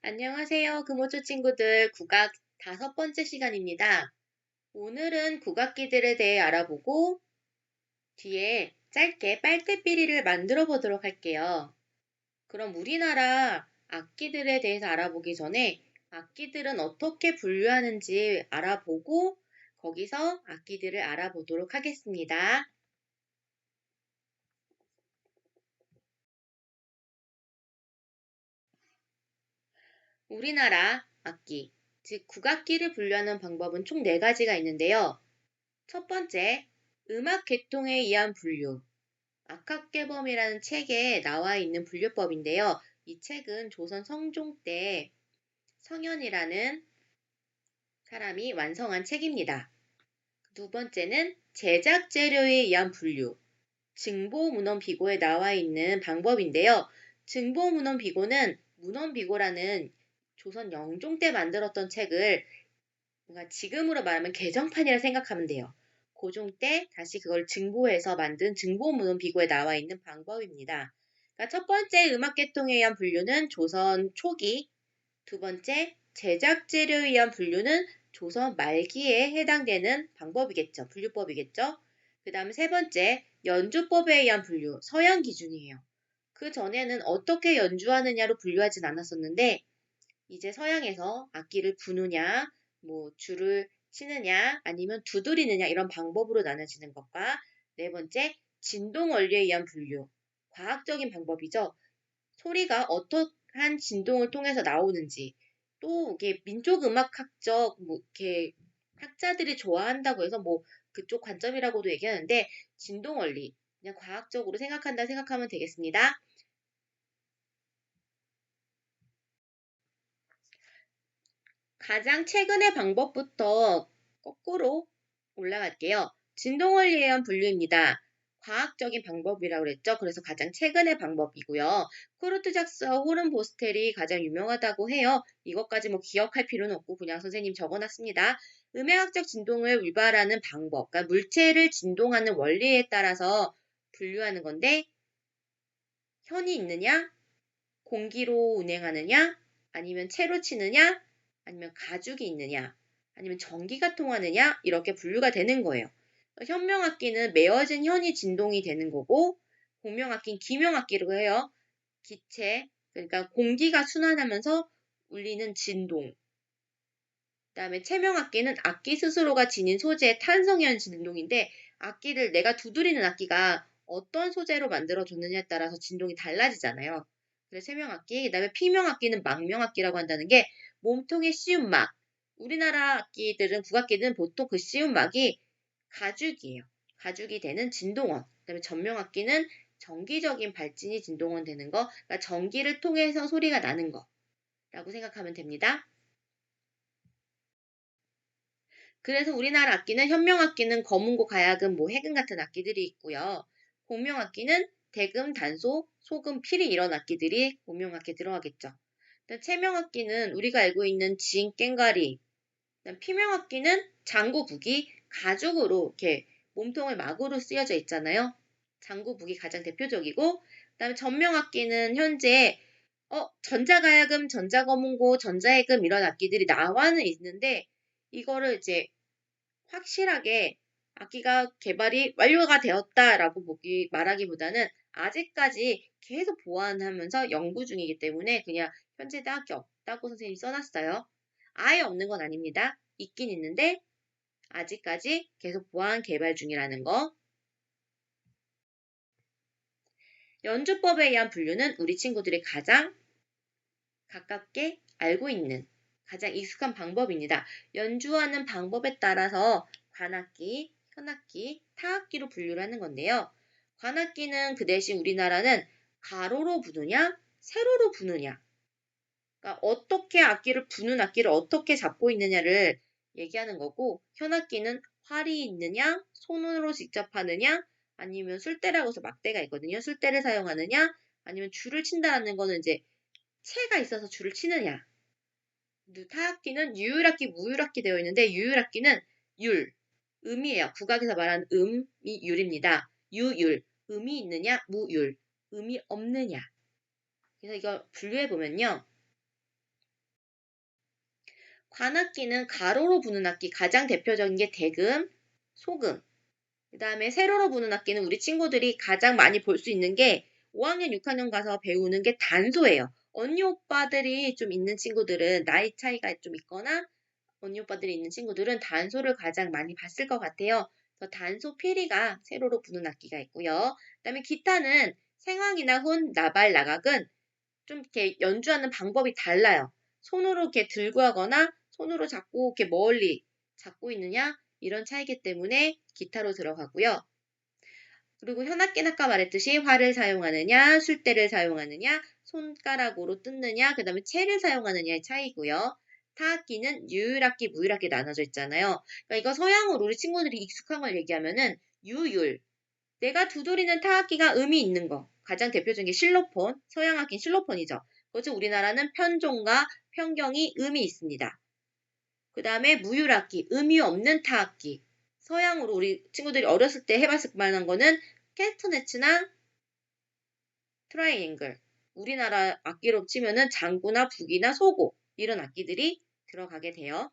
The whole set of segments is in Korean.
안녕하세요. 금호초 친구들. 국악 5번째 시간입니다. 오늘은 국악기들에 대해 알아보고 뒤에 짧게 빨대비리를 만들어 보도록 할게요. 그럼 우리나라 악기들에 대해서 알아보기 전에 악기들은 어떻게 분류하는지 알아보고 거기서 악기들을 알아보도록 하겠습니다. 우리나라 악기, 즉 국악기를 분류하는 방법은 총 4가지가 있는데요. 첫 번째, 음악 계통에 의한 분류. 악학계범이라는 책에 나와 있는 분류법인데요. 이 책은 조선 성종 때 성현이라는 사람이 완성한 책입니다. 두 번째는 제작 재료에 의한 분류. 증보문헌비고에 나와 있는 방법인데요. 증보문헌비고는 문헌비고라는 조선 영종 때 만들었던 책을 뭔가 지금으로 말하면 개정판이라 생각하면 돼요. 고종 때 다시 그걸 증보해서 만든 증보문헌 비고에 나와 있는 방법입니다. 그러니까 첫 번째 음악 계통에 의한 분류는 조선 초기, 두 번째 제작 재료에 의한 분류는 조선 말기에 해당되는 방법이겠죠. 분류법이겠죠. 그 다음 세 번째 연주법에 의한 분류, 서양 기준이에요. 그 전에는 어떻게 연주하느냐로 분류하진 않았었는데 이제 서양에서 악기를 부느냐, 줄을 치느냐, 아니면 두드리느냐 이런 방법으로 나눠지는 것과 네 번째, 진동 원리에 의한 분류. 과학적인 방법이죠. 소리가 어떠한 진동을 통해서 나오는지, 또 이게 민족 음악학적 이렇게 학자들이 좋아한다고 해서 그쪽 관점이라고도 얘기하는데 진동 원리 그냥 과학적으로 생각한다 생각하면 되겠습니다. 가장 최근의 방법부터 거꾸로 올라갈게요. 진동원리에 의한 분류입니다. 과학적인 방법이라고 그랬죠. 그래서 가장 최근의 방법이고요. 쿠르트 작스와 호른 보스텔이 가장 유명하다고 해요. 이것까지 기억할 필요는 없고 그냥 선생님 적어놨습니다. 음향학적 진동을 유발하는 방법, 그러니까 물체를 진동하는 원리에 따라서 분류하는 건데 현이 있느냐, 공기로 운행하느냐, 아니면 채로 치느냐, 아니면 가죽이 있느냐, 아니면 전기가 통하느냐 이렇게 분류가 되는 거예요. 현명악기는 메어진 현이 진동이 되는 거고 공명악기는 기명악기라고 해요. 기체, 그러니까 공기가 순환하면서 울리는 진동. 그다음에 체명악기는 악기 스스로가 지닌 소재의 탄성현 진동인데 악기를 내가 두드리는 악기가 어떤 소재로 만들어졌느냐에 따라서 진동이 달라지잖아요. 그래서 세명악기, 그다음에 피명악기는 망명악기라고 한다는 게 몸통에 씌운 막. 우리나라 악기들은 국악기는 보통 그 씌운 막이 가죽이에요. 가죽이 되는 진동원. 그다음에 전명악기는 전기적인 발진이 진동원 되는 거, 그러니까 전기를 통해서 소리가 나는 거라고 생각하면 됩니다. 그래서 우리나라 악기는 현명악기는 거문고, 가야금, 해금 같은 악기들이 있고요. 공명악기는 대금, 단소, 소금, 필이 이런 악기들이 공명악기에 들어가겠죠. 체명악기는 우리가 알고 있는 진, 꽹과리, 피명악기는 장구, 북이 가죽으로 이렇게 몸통을 막으로 쓰여져 있잖아요. 장구, 북이 가장 대표적이고 그다음에 전명악기는 현재 전자가야금, 전자거문고, 전자해금 이런 악기들이 나와는 있는데 이거를 이제 확실하게 악기가 개발이 완료가 되었다라고 말하기보다는 아직까지 계속 보완하면서 연구 중이기 때문에 그냥 현재 딱히 없다고 선생님이 써놨어요. 아예 없는 건 아닙니다. 있긴 있는데 아직까지 계속 보완 개발 중이라는 거. 연주법에 의한 분류는 우리 친구들이 가장 가깝게 알고 있는 가장 익숙한 방법입니다. 연주하는 방법에 따라서 관악기, 현악기, 타악기로 분류를 하는 건데요. 관악기는 그 대신 우리나라는 가로로 부느냐, 세로로 부느냐. 그러니까 어떻게 악기를 부는 악기를 어떻게 잡고 있느냐를 얘기하는 거고 현악기는 활이 있느냐, 손으로 직접 하느냐, 아니면 술대라고 해서 막대가 있거든요. 술대를 사용하느냐, 아니면 줄을 친다라는 거는 이제 채가 있어서 줄을 치느냐. 타악기는 유율악기, 무율악기 되어 있는데 유율악기는 율, 음이에요. 국악에서 말하는 음이 율입니다. 유율, 음이 있느냐, 무율, 음이 없느냐. 그래서 이거 분류해 보면요. 관악기는 가로로 부는 악기, 가장 대표적인 게 대금, 소금. 그 다음에 세로로 부는 악기는 우리 친구들이 가장 많이 볼 수 있는 게 5학년, 6학년 가서 배우는 게 단소예요. 언니 오빠들이 좀 있는 친구들은 나이 차이가 좀 있거나 언니 오빠들이 있는 친구들은 단소를 가장 많이 봤을 것 같아요. 그래서 단소 피리가 세로로 부는 악기가 있고요. 그다음에 기타는 생황이나 혼, 나발, 나각은 좀 이렇게 연주하는 방법이 달라요. 손으로 이렇게 들고 하거나 손으로 잡고 이렇게 멀리 잡고 있느냐 이런 차이기 때문에 기타로 들어가고요. 그리고 현악기는 아까 말했듯이 활을 사용하느냐, 술대를 사용하느냐, 손가락으로 뜯느냐, 그 다음에 채를 사용하느냐의 차이고요. 타악기는 유율악기, 무율악기 나눠져 있잖아요. 그러니까 이거 서양으로 우리 친구들이 익숙한 걸 얘기하면은 유율. 내가 두드리는 타악기가 음이 있는 거. 가장 대표적인 게 실로폰, 서양악기는 실로폰이죠. 그렇죠. 우리나라는 편종과 편경이 음이 있습니다. 그 다음에 무율악기, 음이 없는 타악기. 서양으로 우리 친구들이 어렸을 때 해봤을 만한 거는 캐스터네츠나 트라이앵글. 우리나라 악기로 치면은 장구나 북이나 소고 이런 악기들이 들어가게 돼요.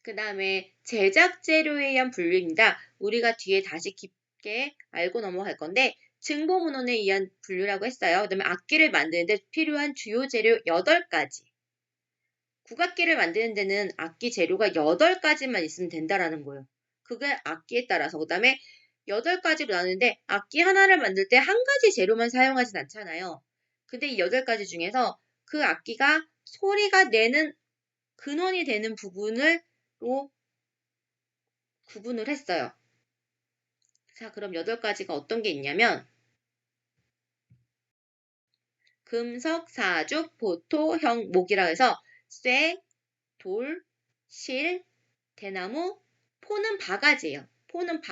그 다음에 제작 재료에 의한 분류입니다. 우리가 뒤에 다시 깊게 알고 넘어갈 건데 증보문헌에 의한 분류라고 했어요. 그 다음에 악기를 만드는데 필요한 주요 재료 8가지. 국악기를 만드는 데는 악기 재료가 8가지만 있으면 된다라는 거예요. 그게 악기에 따라서. 그 다음에 8가지로 나누는데 악기 하나를 만들 때 한 가지 재료만 사용하진 않잖아요. 근데 이 8가지 중에서 그 악기가 소리가 내는 근원이 되는 부분으로 구분을 했어요. 자, 그럼 8가지가 어떤 게 있냐면 금석, 사죽, 보토, 형, 목이라 해서 쇠, 돌, 실, 대나무, 포는 바가지예요. 포는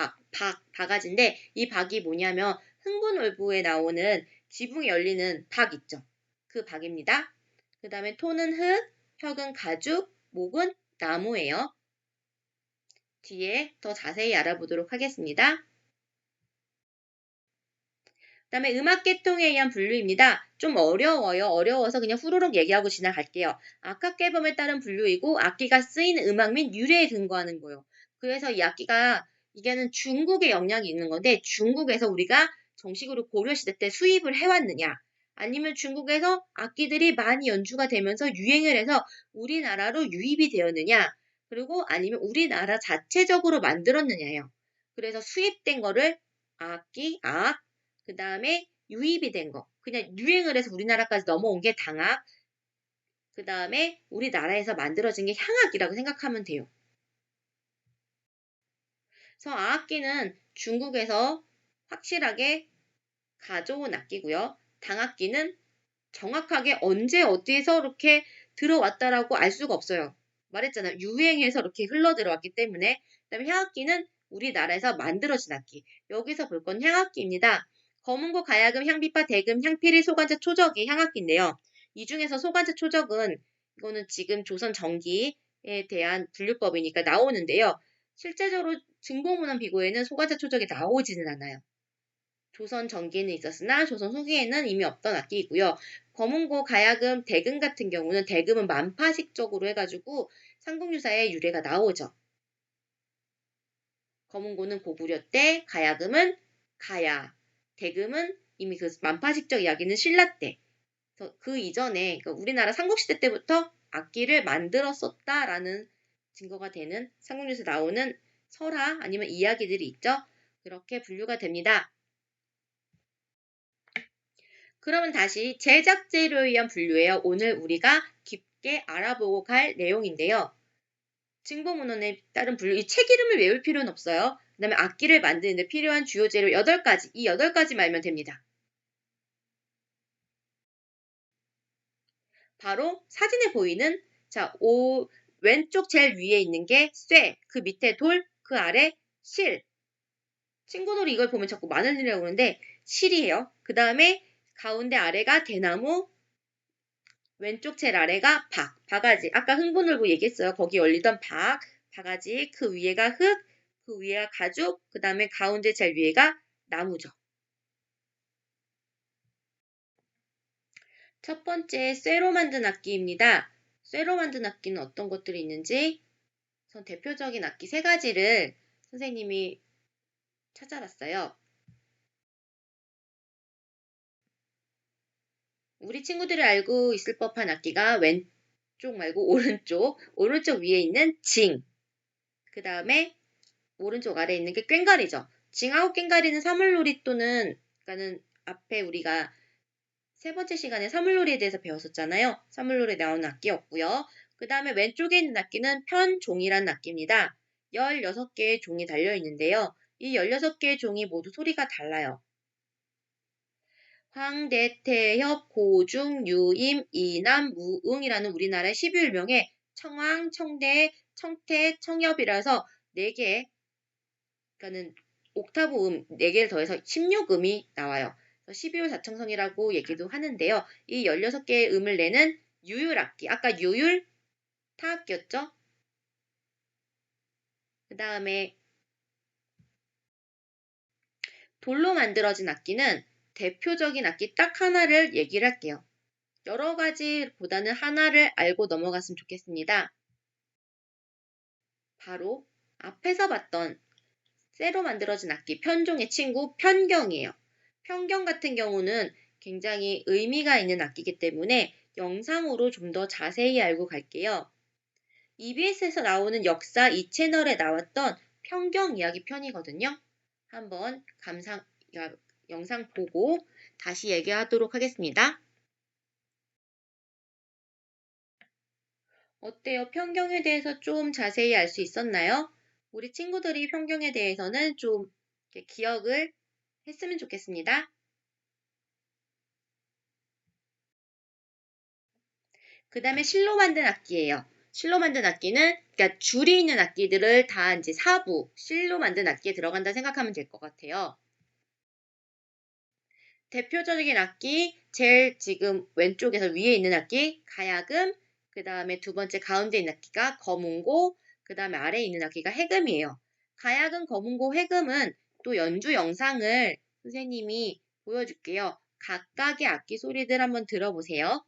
바가지인데 이 박이 뭐냐면 흥분월부에 나오는 지붕이 열리는 박 있죠. 그 박입니다. 그 다음에 토는 흙, 혁은 가죽, 목은 나무예요. 뒤에 더 자세히 알아보도록 하겠습니다. 그 다음에 음악계통에 의한 분류입니다. 좀 어려워요. 어려워서 그냥 후루룩 얘기하고 지나갈게요. 악학계범에 따른 분류이고 악기가 쓰이는 음악 및 유래에 근거하는 거예요. 그래서 이 악기가 이게는 중국의 영향이 있는 건데 중국에서 우리가 정식으로 고려시대 때 수입을 해왔느냐 아니면 중국에서 악기들이 많이 연주가 되면서 유행을 해서 우리나라로 유입이 되었느냐 그리고 아니면 우리나라 자체적으로 만들었느냐예요. 그래서 수입된 거를 악기, 그 다음에 유입이 된 거. 그냥 유행을 해서 우리나라까지 넘어온 게 당악. 그 다음에 우리나라에서 만들어진 게 향악이라고 생각하면 돼요. 그래서 악기는 중국에서 확실하게 가져온 악기고요. 당악기는 정확하게 언제 어디에서 이렇게 들어왔다라고 알 수가 없어요. 말했잖아요. 유행해서 이렇게 흘러 들어왔기 때문에. 그다음에 향악기는 우리나라에서 만들어진 악기. 여기서 볼 건 향악기입니다. 검은고, 가야금, 향비파, 대금, 향피리, 소관자, 초적이 향악기인데요. 이 중에서 소관자, 초적은 이거는 지금 조선 전기에 대한 분류법이니까 나오는데요. 실제적으로 증보문헌 비고에는 소관자, 초적이 나오지는 않아요. 조선 전기에는 있었으나 조선 후기에는 이미 없던 악기이고요. 검은고, 가야금, 대금 같은 경우는 대금은 만파식적으로 해가지고 삼국유사의 유래가 나오죠. 검은고는 고구려 때, 가야금은 가야, 대금은 이미 그 만파식적 이야기는 신라 때. 그 이전에 그러니까 우리나라 삼국시대 때부터 악기를 만들었었다라는 증거가 되는 삼국유사에 나오는 설화 아니면 이야기들이 있죠. 그렇게 분류가 됩니다. 그러면 다시 제작 재료에 의한 분류예요. 오늘 우리가 깊게 알아보고 갈 내용인데요. 증보문헌에 따른 분류, 이 책 이름을 외울 필요는 없어요. 그 다음에 악기를 만드는 데 필요한 주요 재료 8가지, 이 8가지만 알면 됩니다. 바로 사진에 보이는 자, 왼쪽 제일 위에 있는 게 쇠, 그 밑에 돌, 그 아래 실. 친구들이 이걸 보면 자꾸 마늘이라고 그러는데 실이에요. 그 다음에 가운데 아래가 대나무, 왼쪽 제일 아래가 바가지. 아까 흥분을보 얘기했어요. 거기 열리던 바가지. 그 위에가 흙, 그 위에가 가죽, 그 다음에 가운데 제일 위에가 나무죠. 첫 번째, 쇠로 만든 악기입니다. 쇠로 만든 악기는 어떤 것들이 있는지 대표적인 악기 세 가지를 선생님이 찾아봤어요. 우리 친구들이 알고 있을 법한 악기가 왼쪽 말고 오른쪽 위에 있는 징. 그 다음에 오른쪽 아래에 있는 게 꽹과리죠. 징하고 꽹과리는 사물놀이 또는, 그러니까는 앞에 우리가 세 번째 시간에 사물놀이에 대해서 배웠었잖아요. 사물놀이에 나오는 악기였고요. 그 다음에 왼쪽에 있는 악기는 편종이라는 악기입니다. 16개의 종이 달려있는데요. 이 16개의 종이 모두 소리가 달라요. 황대, 태협, 고중, 유임, 이남, 무응이라는 우리나라의 12율명에 청황, 청대, 청태, 청협이라서 4개, 그러니까는 옥타브 4개를 더해서 16음이 나와요. 12율 사청성이라고 얘기도 하는데요. 이 16개의 음을 내는 유율악기, 아까 유율 타악기였죠? 그 다음에 돌로 만들어진 악기는 대표적인 악기 딱 하나를 얘기를 할게요. 여러 가지보다는 하나를 알고 넘어갔으면 좋겠습니다. 바로 앞에서 봤던 쇠로 만들어진 악기 편종의 친구 편경이에요. 편경 같은 경우는 굉장히 의미가 있는 악기이기 때문에 영상으로 좀 더 자세히 알고 갈게요. EBS에서 나오는 역사 이 채널에 나왔던 편경 이야기 편이거든요. 한번 영상 보고 다시 얘기하도록 하겠습니다. 어때요? 편경에 대해서 좀 자세히 알 수 있었나요? 우리 친구들이 편경에 대해서는 좀 기억을 했으면 좋겠습니다. 그 다음에 실로 만든 악기예요. 실로 만든 악기는, 그러니까 줄이 있는 악기들을 다 이제 사부, 실로 만든 악기에 들어간다 생각하면 될 것 같아요. 대표적인 악기, 제일 지금 왼쪽에서 위에 있는 악기, 가야금, 그 다음에 두 번째 가운데 있는 악기가 거문고, 그 다음에 아래에 있는 악기가 해금이에요. 가야금, 거문고, 해금은 또 연주 영상을 선생님이 보여줄게요. 각각의 악기 소리들 한번 들어보세요.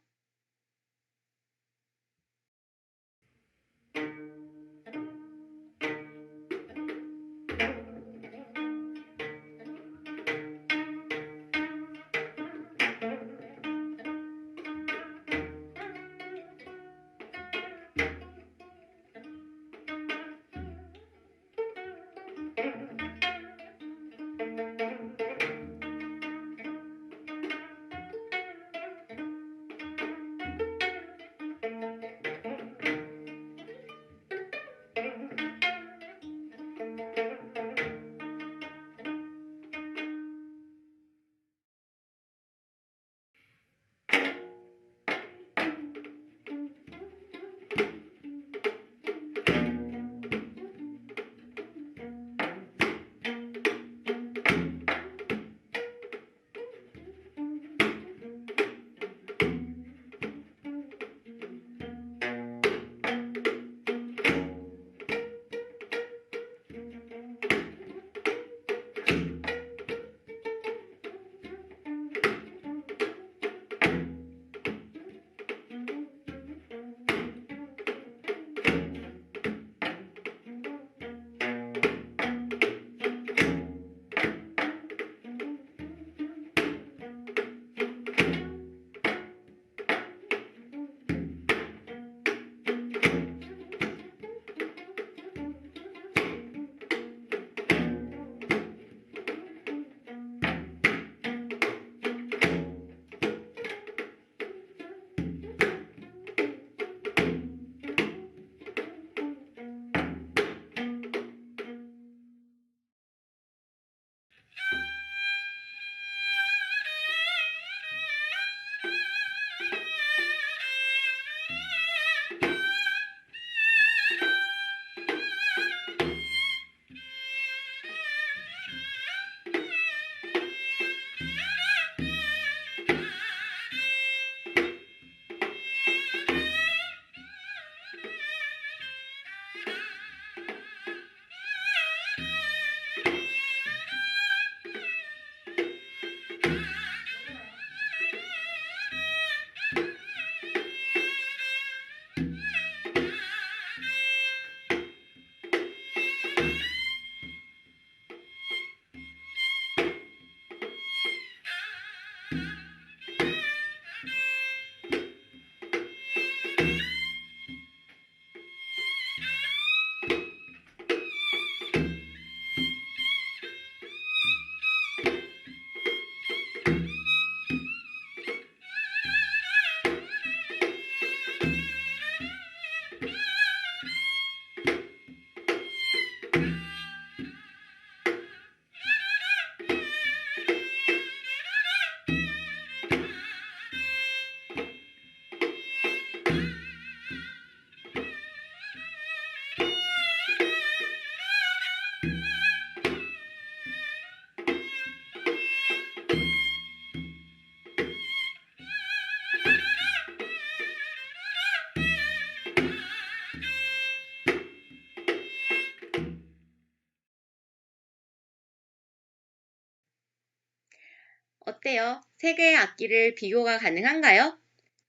어때요? 세 개의 악기를 비교가 가능한가요?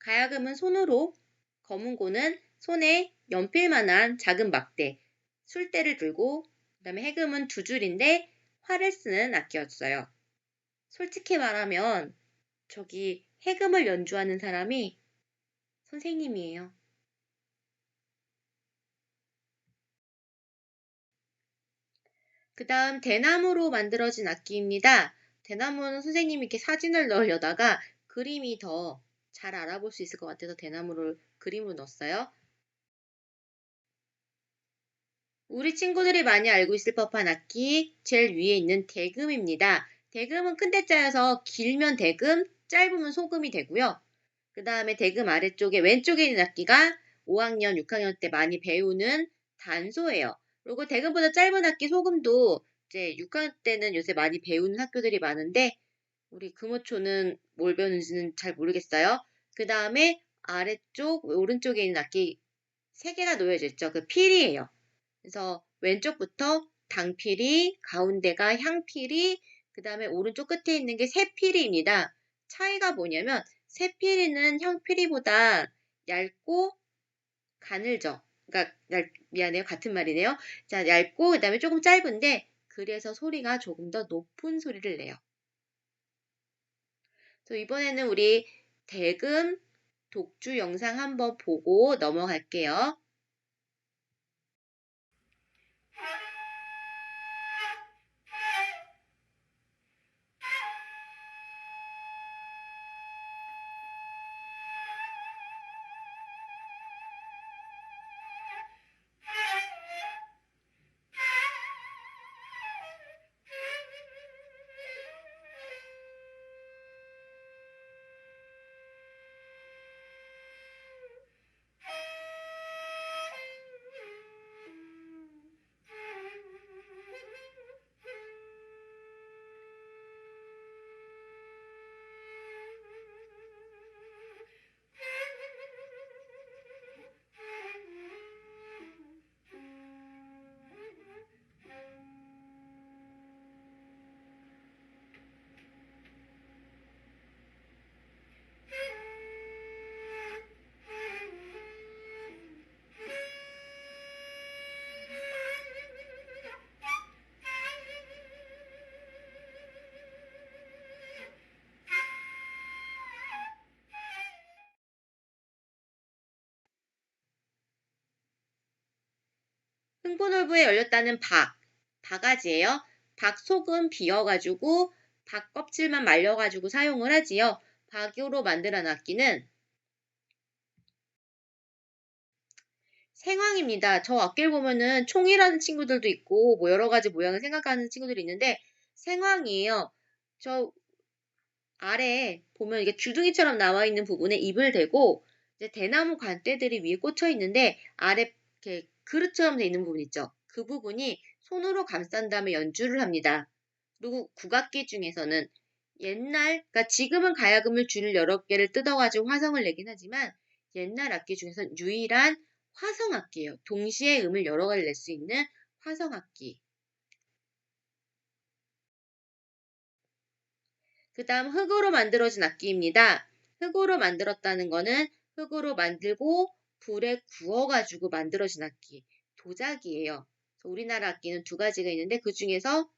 가야금은 손으로, 거문고는 손에 연필만한 작은 막대, 술대를 들고, 그다음에 해금은 두 줄인데 활을 쓰는 악기였어요. 솔직히 말하면 저기 해금을 연주하는 사람이 선생님이에요. 그 다음 대나무로 만들어진 악기입니다. 대나무는 선생님이 이렇게 사진을 넣으려다가 그림이 더 잘 알아볼 수 있을 것 같아서 대나무를 그림으로 넣었어요. 우리 친구들이 많이 알고 있을 법한 악기 제일 위에 있는 대금입니다. 대금은 큰 대자여서 길면 대금, 짧으면 소금이 되고요. 그 다음에 대금 아래쪽에 왼쪽에 있는 악기가 5학년, 6학년 때 많이 배우는 단소예요. 그리고 대금보다 짧은 악기 소금도 이제 6학년 때는 요새 많이 배우는 학교들이 많은데 우리 금호초는 뭘 배우는지는 잘 모르겠어요. 그 다음에 아래쪽, 오른쪽에 있는 악기 3개가 놓여져 있죠. 그 필이에요. 그래서 왼쪽부터 당필이, 가운데가 향필이, 그 다음에 오른쪽 끝에 있는 게 새필이입니다. 차이가 뭐냐면 새필이는 향필이보다 얇고 가늘죠. 그러니까 미안해요. 같은 말이네요. 자, 얇고 그 다음에 조금 짧은데 그래서 소리가 조금 더 높은 소리를 내요. 그래서 이번에는 우리 대금 독주 영상 한번 보고 넘어갈게요. 흥부놀부에 열렸다는 바가지예요. 박속은 비어가지고 박 껍질만 말려가지고 사용을 하지요. 박으로 만들어낸 악기는 생황입니다. 저 악기를 보면은 총이라는 친구들도 있고 뭐 여러 가지 모양을 생각하는 친구들이 있는데 생황이에요. 저 아래 보면 이게 주둥이처럼 나와 있는 부분에 입을 대고 이제 대나무 관대들이 위에 꽂혀 있는데 아래 이렇게 그릇처럼 돼 있는 부분 있죠. 그 부분이 손으로 감싼 다음에 연주를 합니다. 그리고 국악기 중에서는 그러니까 지금은 가야금을 줄 여러 개를 뜯어가지고 화성을 내긴 하지만 옛날 악기 중에서는 유일한 화성악기예요. 동시에 음을 여러 가지를 낼 수 있는 화성악기. 그 다음 흙으로 만들어진 악기입니다. 흙으로 만들었다는 거는 흙으로 만들고 불에 구워가지고 만들어진 악기, 도자기예요. 우리나라 악기는 두 가지가 있는데 그 중에서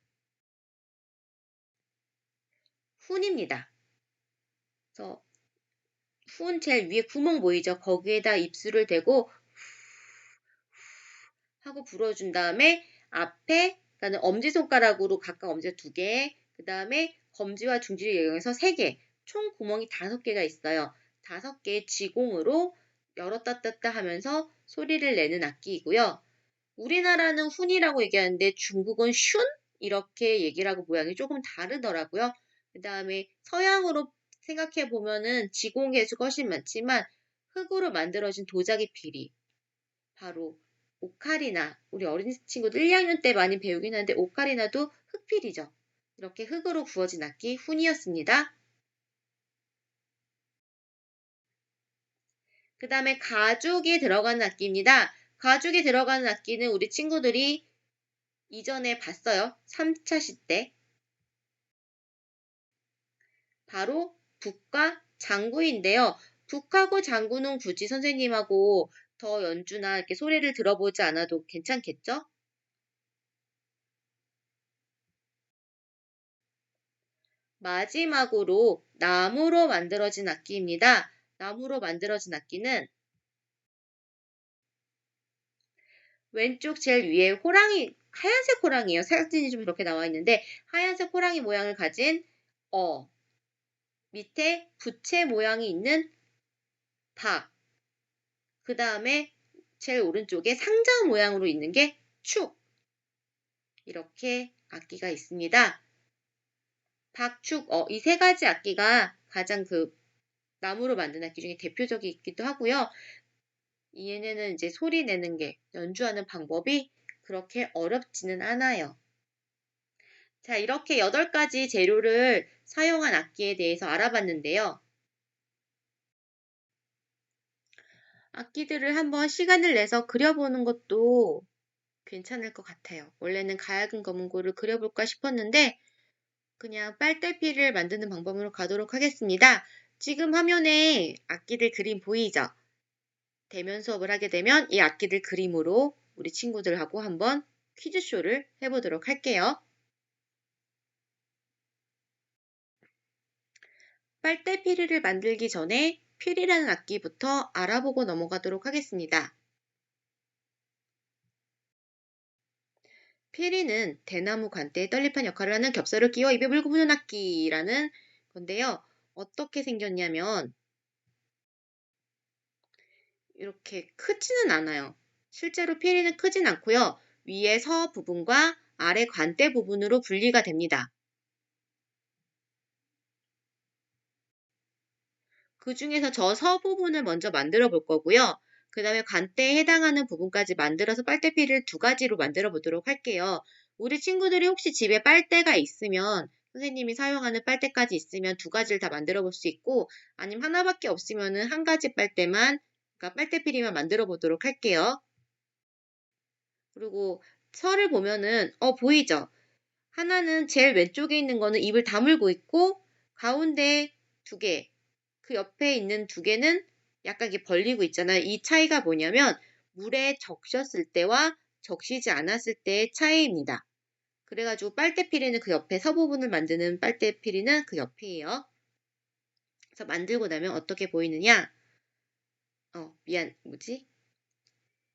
훈입니다. 그래서 훈 제일 위에 구멍 보이죠? 거기에다 입술을 대고 하고 불어준 다음에 앞에 그러니까 엄지손가락으로 각각 엄지가 2개, 그 다음에 검지와 중지를 이용해서 3개, 총 구멍이 5개가 있어요. 5개의 지공으로 열었다 떴다 하면서 소리를 내는 악기이고요. 우리나라는 훈이라고 얘기하는데 중국은 슌? 이렇게 얘기를 하고 모양이 조금 다르더라고요. 그 다음에 서양으로 생각해 보면은 지공 개수가 훨씬 많지만 흙으로 만들어진 도자기 피리, 바로 오카리나, 우리 어린 친구들 1학년 때 많이 배우긴 하는데 오카리나도 흙필이죠. 이렇게 흙으로 구워진 악기 훈이었습니다. 그 다음에 가죽이 들어가는 악기입니다. 가죽이 들어가는 악기는 우리 친구들이 이전에 봤어요. 3차 시 때. 바로 북과 장구인데요. 북하고 장구는 굳이 선생님하고 더 연주나 이렇게 소리를 들어보지 않아도 괜찮겠죠? 마지막으로 나무로 만들어진 악기입니다. 나무로 만들어진 악기는 왼쪽 제일 위에 호랑이, 하얀색 호랑이에요. 사진이 좀 이렇게 나와 있는데 하얀색 호랑이 모양을 가진 밑에 부채 모양이 있는 박, 그 다음에 제일 오른쪽에 상자 모양으로 있는 게 축, 이렇게 악기가 있습니다. 박축, 이 세 가지 악기가 가장 나무로 만든 악기 중에 대표적이기도 하고요. 얘네는 이제 소리 내는 게, 연주하는 방법이 그렇게 어렵지는 않아요. 자, 이렇게 8가지 재료를 사용한 악기에 대해서 알아봤는데요. 악기들을 한번 시간을 내서 그려보는 것도 괜찮을 것 같아요. 원래는 가야금 검은고를 그려볼까 싶었는데 그냥 빨대피를 만드는 방법으로 가도록 하겠습니다. 지금 화면에 악기들 그림 보이죠? 대면 수업을 하게 되면 이 악기들 그림으로 우리 친구들하고 한번 퀴즈쇼를 해보도록 할게요. 빨대피리를 만들기 전에 피리라는 악기부터 알아보고 넘어가도록 하겠습니다. 피리는 대나무 관대에 떨립한 역할을 하는 겹살을 끼워 입에 물고 부는 악기라는 건데요. 어떻게 생겼냐면 이렇게 크지는 않아요. 실제로 피리는 크진 않고요. 위에 서 부분과 아래 관대 부분으로 분리가 됩니다. 그 중에서 저 서 부분을 먼저 만들어 볼 거고요. 그 다음에 관대에 해당하는 부분까지 만들어서 빨대피를 2가지로 만들어 보도록 할게요. 우리 친구들이 혹시 집에 빨대가 있으면 선생님이 사용하는 빨대까지 있으면 2가지를 다 만들어 볼 수 있고 아니면 하나밖에 없으면 1가지 빨대만, 그러니까 빨대피리만 만들어 보도록 할게요. 그리고 서를 보면은 보이죠? 하나는 제일 왼쪽에 있는 거는 입을 다물고 있고 가운데 2개, 그 옆에 있는 2개는 약간 이렇게 벌리고 있잖아요. 이 차이가 뭐냐면 물에 적셨을 때와 적시지 않았을 때의 차이입니다. 그래가지고 빨대피리는 그 옆에 서 부분을 만드는 빨대피리는 그 옆이에요. 그래서 만들고 나면 어떻게 보이느냐?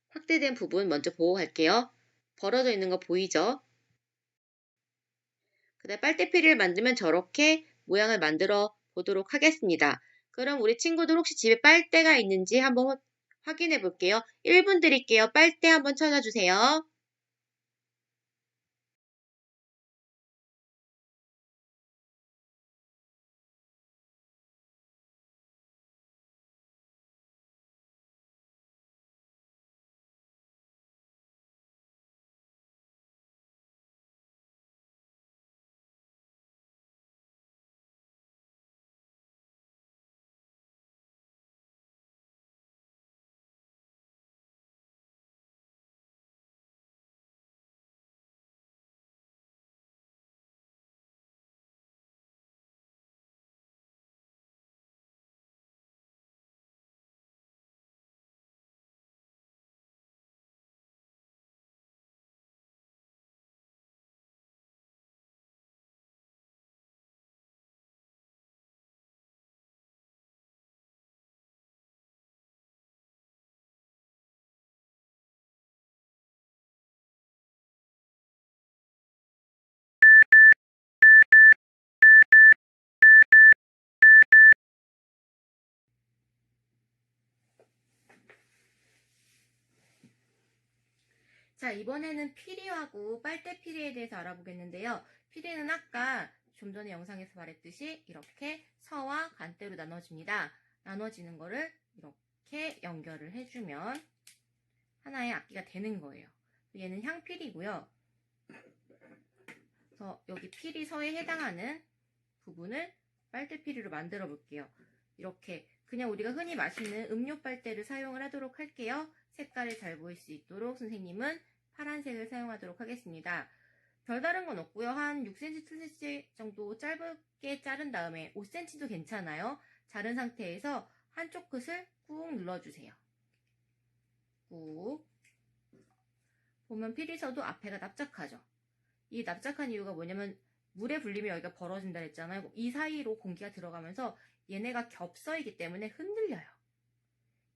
확대된 부분 먼저 보호할게요. 벌어져 있는 거 보이죠? 그 다음에 빨대피리를 만들면 저렇게 모양을 만들어 보도록 하겠습니다. 그럼 우리 친구들 혹시 집에 빨대가 있는지 한번 확인해 볼게요. 1분 드릴게요. 빨대 한번 찾아주세요. 자, 이번에는 피리하고 빨대피리에 대해서 알아보겠는데요. 피리는 아까 좀 전에 영상에서 말했듯이 이렇게 서와 간대로 나눠집니다. 나눠지는 거를 이렇게 연결을 해주면 하나의 악기가 되는 거예요. 얘는 향피리고요. 그래서 여기 피리 서에 해당하는 부분을 빨대피리로 만들어 볼게요. 이렇게 그냥 우리가 흔히 마시는 음료 빨대를 사용을 하도록 할게요. 색깔이 잘 보일 수 있도록 선생님은 파란색을 사용하도록 하겠습니다. 별다른 건 없고요. 한 6cm, 7cm 정도 짧게 자른 다음에 5cm도 괜찮아요. 자른 상태에서 한쪽 끝을 꾹 눌러주세요. 꾹. 보면 필이서도 앞에가 납작하죠. 이 납작한 이유가 뭐냐면 물에 불리면 여기가 벌어진다 했잖아요. 이 사이로 공기가 들어가면서 얘네가 겹서있기 때문에 흔들려요.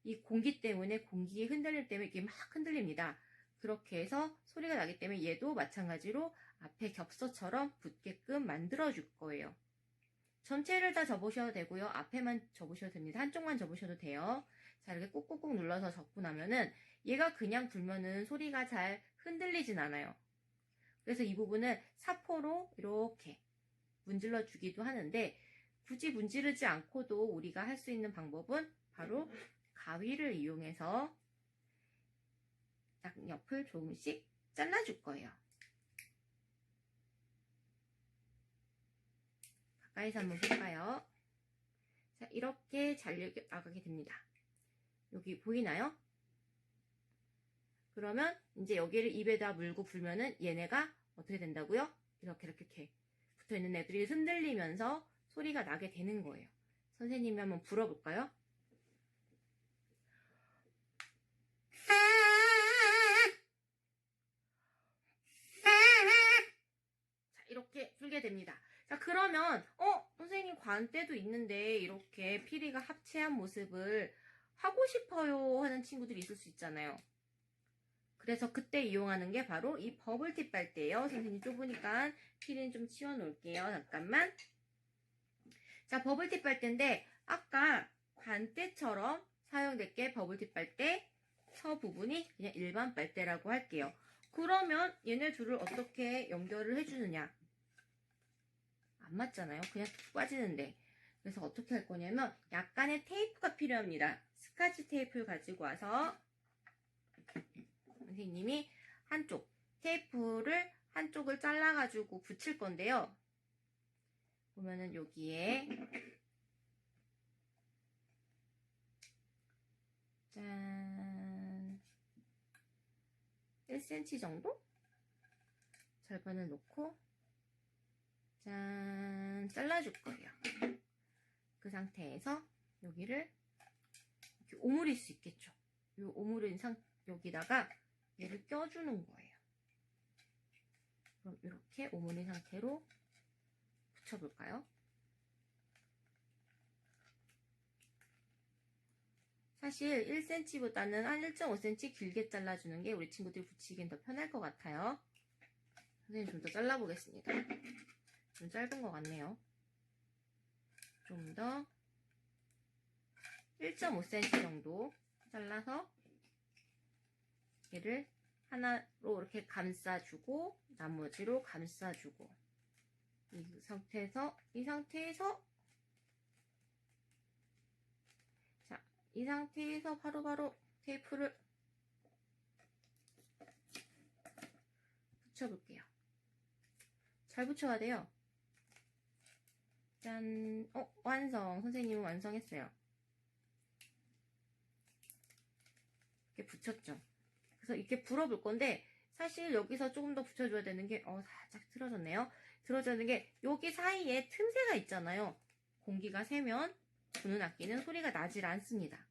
이 공기 때문에 공기의 흔들림 때문에 이게 막 흔들립니다. 그렇게 해서 소리가 나기 때문에 얘도 마찬가지로 앞에 겹서처럼 붙게끔 만들어줄 거예요. 전체를 다 접으셔도 되고요. 앞에만 접으셔도 됩니다. 한쪽만 접으셔도 돼요. 자, 이렇게 꾹꾹꾹 눌러서 접고 나면은 얘가 그냥 불면은 소리가 잘 흔들리진 않아요. 그래서 이 부분은 사포로 이렇게 문질러 주기도 하는데 굳이 문지르지 않고도 우리가 할 수 있는 방법은 바로 가위를 이용해서 옆을 조금씩 잘라줄 거예요. 가까이서 한번 볼까요? 자, 이렇게 잘 나가게 됩니다. 여기 보이나요? 그러면 이제 여기를 입에다 물고 불면은 얘네가 어떻게 된다고요? 이렇게 붙어있는 애들이 흔들리면서 소리가 나게 되는 거예요. 선생님이 한번 불어볼까요? 자, 이렇게 불게 됩니다. 자, 그러면 선생님 관대도 있는데 이렇게 피리가 합체한 모습을 하고 싶어요 하는 친구들이 있을 수 있잖아요. 그래서 그때 이용하는 게 바로 이 버블티 빨대예요. 선생님 좁으니까 피리는 좀 치워놓을게요. 잠깐만. 자, 버블티 빨대인데 아까 관대처럼 사용될 게 버블티 빨대 서 부분이 그냥 일반 빨대라고 할게요. 그러면 얘네 둘을 어떻게 연결을 해주느냐? 안 맞잖아요. 그냥 툭 빠지는데. 그래서 어떻게 할 거냐면 약간의 테이프가 필요합니다. 스카치 테이프를 가지고 와서 선생님이 테이프를 한쪽을 잘라가지고 붙일 건데요. 보면은 여기에 짠 1cm 정도 절반을 놓고 짠 잘라줄 거예요. 그 상태에서 여기를 이렇게 오므릴 수 있겠죠. 이 오므린 여기다가 얘를 껴주는 거예요. 그럼 이렇게 오므린 상태로 붙여볼까요? 사실 1cm보다는 한 1.5cm 길게 잘라주는 게 우리 친구들이 붙이기엔 더 편할 것 같아요. 선생님 좀 더 잘라보겠습니다. 좀 짧은 것 같네요. 좀 더 1.5cm 정도 잘라서 얘를 하나로 이렇게 감싸주고 나머지로 감싸주고 이 상태에서 자, 이 상태에서 바로바로 테이프를 붙여볼게요. 잘 붙여야 돼요. 짠! 완성! 선생님은 완성했어요. 이렇게 붙였죠. 그래서 이렇게 불어볼 건데 사실 여기서 조금 더 붙여줘야 되는 게 살짝 틀어졌네요. 틀어지는 게 여기 사이에 틈새가 있잖아요. 공기가 새면 부는 악기는 소리가 나질 않습니다.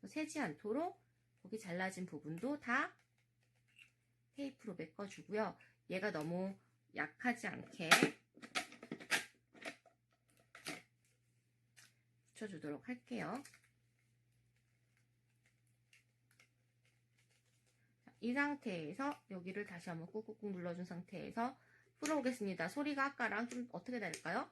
새지 않도록 거기 잘라진 부분도 다 테이프로 메꿔주고요. 얘가 너무 약하지 않게 붙여주도록 할게요. 이 상태에서 여기를 다시 한번 꾹꾹꾹 눌러준 상태에서 풀어오겠습니다. 소리가 아까랑 좀 어떻게 다를까요?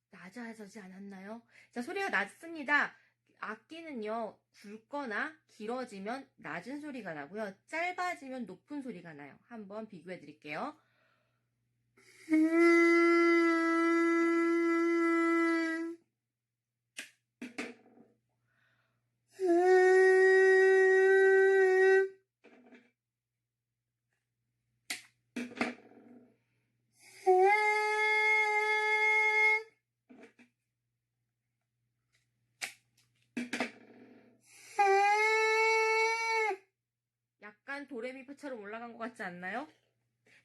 낮아지지 않았나요? 자, 소리가 낮습니다. 악기는요, 굵거나 길어지면 낮은 소리가 나고요. 짧아지면 높은 소리가 나요. 한번 비교해 드릴게요. 약간 도레미파처럼 올라간 것 같지 않나요?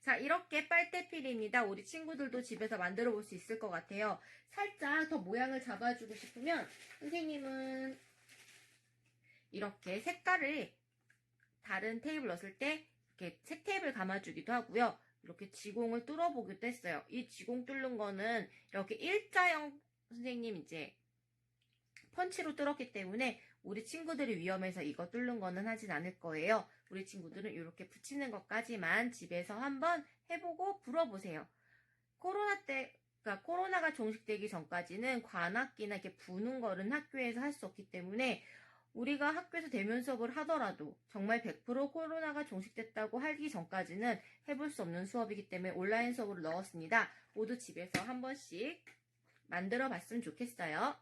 자, 이렇게 빨대필입니다. 우리 친구들도 집에서 만들어 볼 수 있을 것 같아요. 살짝 더 모양을 잡아주고 싶으면 선생님은 이렇게 색깔을 다른 테이블 넣었을 때 이렇게 색 테이블 감아주기도 하고요. 이렇게 지공을 뚫어보기도 했어요. 이 지공 뚫는 거는 이렇게 일자형 선생님 이제 펀치로 뚫었기 때문에 우리 친구들이 위험해서 이거 뚫는 거는 하진 않을 거예요. 우리 친구들은 이렇게 붙이는 것까지만 집에서 한번 해보고 불어보세요. 그러니까 코로나가 종식되기 전까지는 관악기나 이렇게 부는 거는 학교에서 할 수 없기 때문에 우리가 학교에서 대면 수업을 하더라도 정말 100% 코로나가 종식됐다고 하기 전까지는 해볼 수 없는 수업이기 때문에 온라인 수업으로 넣었습니다. 모두 집에서 한 번씩 만들어 봤으면 좋겠어요.